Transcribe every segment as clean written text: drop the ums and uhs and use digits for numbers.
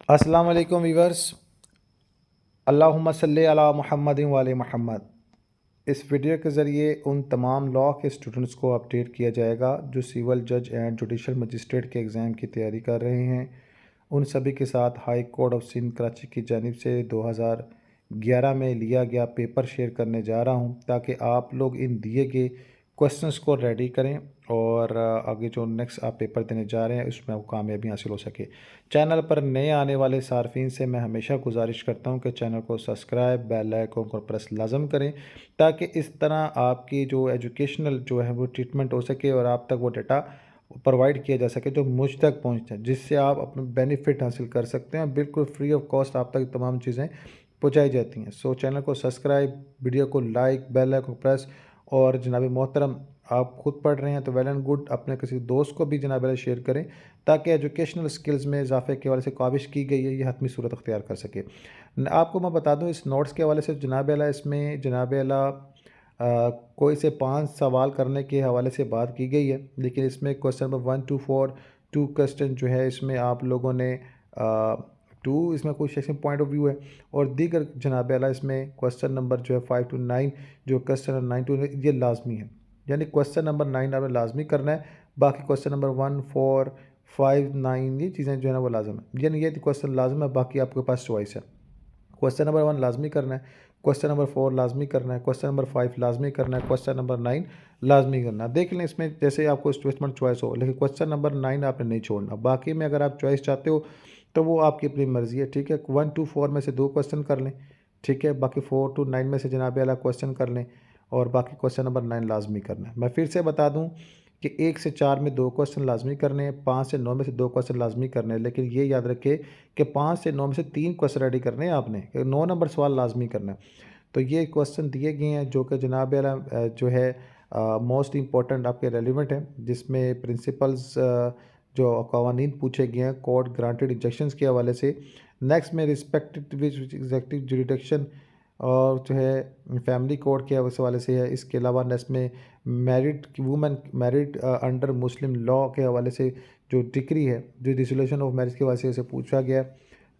अस्सलाम वालेकुम वीवर्स। अल्लाहुम्मा सल्ली अला मुहम्मदिन व आले मुहम्मद। इस वीडियो के ज़रिए उन तमाम लॉ के स्टूडेंट्स को अपडेट किया जाएगा जो सिविल जज एंड जुडिशल मजिस्ट्रेट के एग्ज़ाम की तैयारी कर रहे हैं। उन सभी के साथ High Court of Sindh Karachi की जानिब से 2011 में लिया गया पेपर शेयर करने जा रहा हूं, ताकि आप लोग इन दिए गए क्वेश्चंस को रेडी करें और आगे जो नेक्स्ट आप पेपर देने जा रहे हैं उसमें आपको कामयाबी हासिल हो सके। चैनल पर नए आने वाले सार्फिन से मैं हमेशा गुजारिश करता हूं कि चैनल को सब्सक्राइब, बेल आइकन को प्रेस लाजम करें, ताकि इस तरह आपकी जो एजुकेशनल जो है वो ट्रीटमेंट हो सके और आप तक वो डाटा प्रोवाइड किया जा सके जो मुझ तक पहुँचता है, जिससे आप अपने बेनिफिट हासिल कर सकते हैं। बिल्कुल फ्री ऑफ कॉस्ट आप तक तमाम चीज़ें पहुँचाई जाती हैं। सो चैनल को सब्सक्राइब, वीडियो को लाइक, बेल आइकन को प्रेस। और जनाब मोहतरम, आप खुद पढ़ रहे हैं तो वेल एंड गुड, अपने किसी दोस्त को भी जनाब शेयर करें, ताकि एजुकेशनल स्किल्स में इजाफे के हवाले से काविश की गई है ये हतमी सूरत अख्तियार कर सके। आपको मैं बता दूं इस नोट्स के हवाले से जनाब इसमें जनाब कोई से 5 सवाल करने के हवाले से बात की गई है, लेकिन इसमें क्वेश्चन नंबर 1 to 4 2 क्वेश्चन जो है इसमें आप लोगों ने टू इसमें कोई सेक्शन पॉइंट ऑफ व्यू है, और दीगर जनाब आला इसमें क्वेश्चन नंबर जो है 5 to 9, जो क्वेश्चन नंबर 9 to ये लाजमी है। यानी क्वेश्चन नंबर 9 आपने लाजमी करना है, बाकी क्वेश्चन नंबर 1 4 5 9 ये चीज़ें जो है ना वो लाजम है। यानी ये क्वेश्चन लाजम है, बाकी आपके पास चॉइस है। क्वेश्चन नंबर 1 लाजमी करना है, क्वेश्चन नंबर 4 लाजमी करना है, क्वेश्चन नंबर 5 लाजमी करना है, क्वेश्चन नंबर 9 लाजमी करना है। देख लें इसमें जैसे आपको स्टेटमेंट चॉइस हो, लेकिन क्वेश्चन नंबर 9 आपने नहीं छोड़ना। बाकी में अगर आप चॉइस चाहते हो तो वो आपकी अपनी मर्ज़ी है, ठीक है। 1 to 4 में से 2 क्वेश्चन कर लें, ठीक है। बाकी 4 to 9 में से जनाब आला क्वेश्चन कर लें, और बाकी क्वेश्चन नंबर 9 लाजमी करना है। मैं फिर से बता दूं कि 1 से 4 में 2 क्वेश्चन लाजमी करने हैं, 5 से 9 में से 2 क्वेश्चन लाजमी करने हैं, लेकिन ये याद रखें कि 5 से 9 में से 3 क्वेश्चन रेडी करने हैं आपने, 9 नंबर सवाल लाजमी करना है। तो ये क्वेश्चन दिए गए हैं जो कि जनाब आला जो है मोस्ट इम्पॉर्टेंट आपके रेलिवेंट है, जिसमें प्रिंसिपल्स जो कवानीन पूछे गए हैं कोर्ट ग्रांटेड इंजेक्शंस के हवाले से। नेक्स्ट में रिस्पेक्टिव एग्जेक्टिव जुडिक्शन और जो है फैमिली कोर्ट के हवाले से है। इसके अलावा नेक्स्ट में मैरिड वुमेन मैरिड अंडर मुस्लिम लॉ के हवाले से जो डिक्री है, जो डिसोल्यूशन ऑफ मैरिज के हवाले से पूछा गया।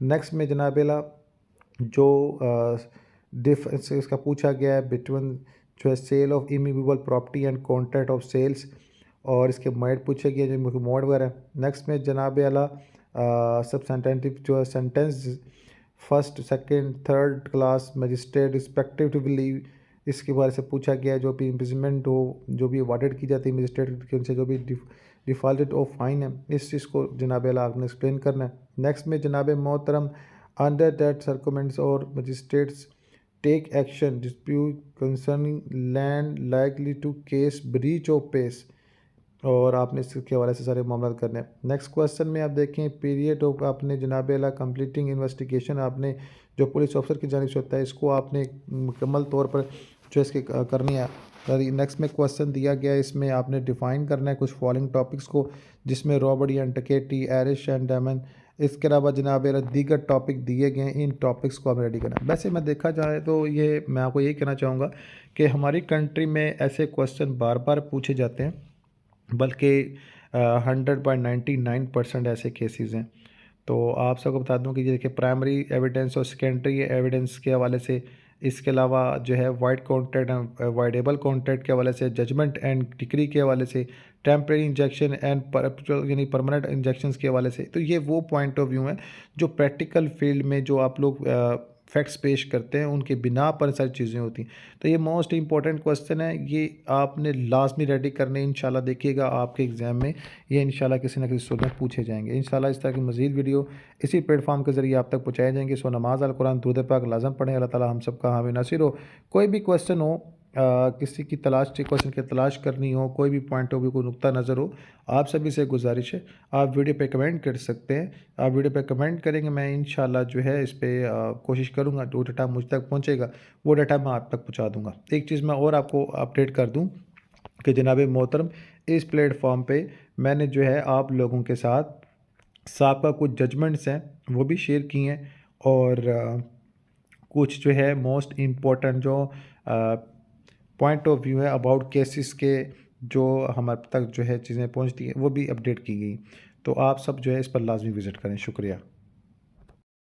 नेक्स्ट में जनाबेला जो डिफरेंस इसका पूछा गया है बिटवीन जो है sale of immovable property and contract of sales, और इसके मोड पूछे गए जो मोड वगैरह है। नेक्स्ट में जनाब आला सब्सटेंटिव जो है sentence first second third class magistrate respectively, इसके बारे से पूछा गया है। जो भी इम्प्रिजनमेंट हो जो भी अवॉर्डेड की जाती है मजिस्ट्रेट के उनसे, जो भी डिफॉल्टेड ऑफ फाइन है, इस चीज़ को जनाब आला आपने एक्सप्लेन करना है। नेक्स्ट में जनाब मोहतरम अंडर दैट सर्कमेंट्स और magistrates take action dispute concerning land likely to cause breach of peace, और आपने इसके हवाले से सारे मामला करने हैं। नेक्स्ट क्वेश्चन में आप देखें पीरियड ऑफ आपने जनाब अला कंप्लीटिंग इन्वेस्टिगेशन, आपने जो पुलिस ऑफिसर की जानिब से होता है इसको आपने मुकम्मल तौर पर जो इसकी करनी है। नेक्स्ट में क्वेश्चन दिया गया है, इसमें आपने डिफ़ाइन करना है कुछ फॉलोइंग टॉपिक्स को, जिसमें रॉबरी एंड डकैती, एरिश एंड डायमंड। इसके अलावा जनाब दीगर टॉपिक दिए गए हैं, इन टॉपिक्स को आप रेडी करना। वैसे मैं देखा जाए तो ये मैं आपको यही कहना चाहूँगा कि हमारी कंट्री में ऐसे क्वेश्चन बार बार पूछे जाते हैं, बल्कि 100.99% ऐसे केसेस हैं। तो आप सबको बता दूं कि ये देखिए प्राइमरी एविडेंस और सेकेंडरी एविडेंस के हवाले से, इसके अलावा जो है wide contract and voidable contract के हवाले से, जजमेंट एंड डिक्री के हवाले से, टेम्परेरी इंजेक्शन एंड यानी परमानेंट इंजेक्शंस के हवाले से। तो ये वो पॉइंट ऑफ व्यू हैं जो प्रैक्टिकल फील्ड में जो आप लोग फैक्ट्स पेश करते हैं उनके बिना पर सारी चीज़ें होती हैं। तो ये मोस्ट इंपॉर्टेंट क्वेश्चन है, ये आपने लाजमी रेडी करने। इंशाल्लाह देखिएगा आपके एग्ज़ाम में ये इंशाल्लाह किसी न किसी सूरत में पूछे जाएंगे। इंशाल्लाह इस तरह की मज़ीद वीडियो इसी प्लेटफॉर्म के ज़रिए आप तक पहुँचाए जाएंगे। सो नमाज अल कुरान दुरूद पाक लाजम पढ़ें। अल्लाह ताला हम सबका हामी नासिर हो। कोई भी क्वेश्चन हो, किसी की तलाश क्वेश्चन की तलाश करनी हो, कोई भी पॉइंट ऑफ व्यू को नुक्ता नज़र हो, आप सभी से गुजारिश है आप वीडियो पे कमेंट कर सकते हैं। आप वीडियो पे कमेंट करेंगे, मैं इंशाल्लाह जो है इस पर कोशिश करूँगा जो डाटा मुझ तक पहुँचेगा वो डाटा मैं आप तक पहुँचा दूँगा। एक चीज़ मैं और आपको अपडेट कर दूँ कि जनाब मोहतरम इस प्लेटफॉर्म पे मैंने जो है आप लोगों के साथ साबका कुछ जजमेंट्स हैं वो भी शेयर किए हैं, और कुछ जो है मोस्ट इम्पोर्टेंट जो पॉइंट ऑफ व्यू है अबाउट केसेस के जो हमारे तक जो है चीज़ें पहुंचती हैं वो भी अपडेट की गई। तो आप सब जो है इस पर लाजमी विज़िट करें। शुक्रिया।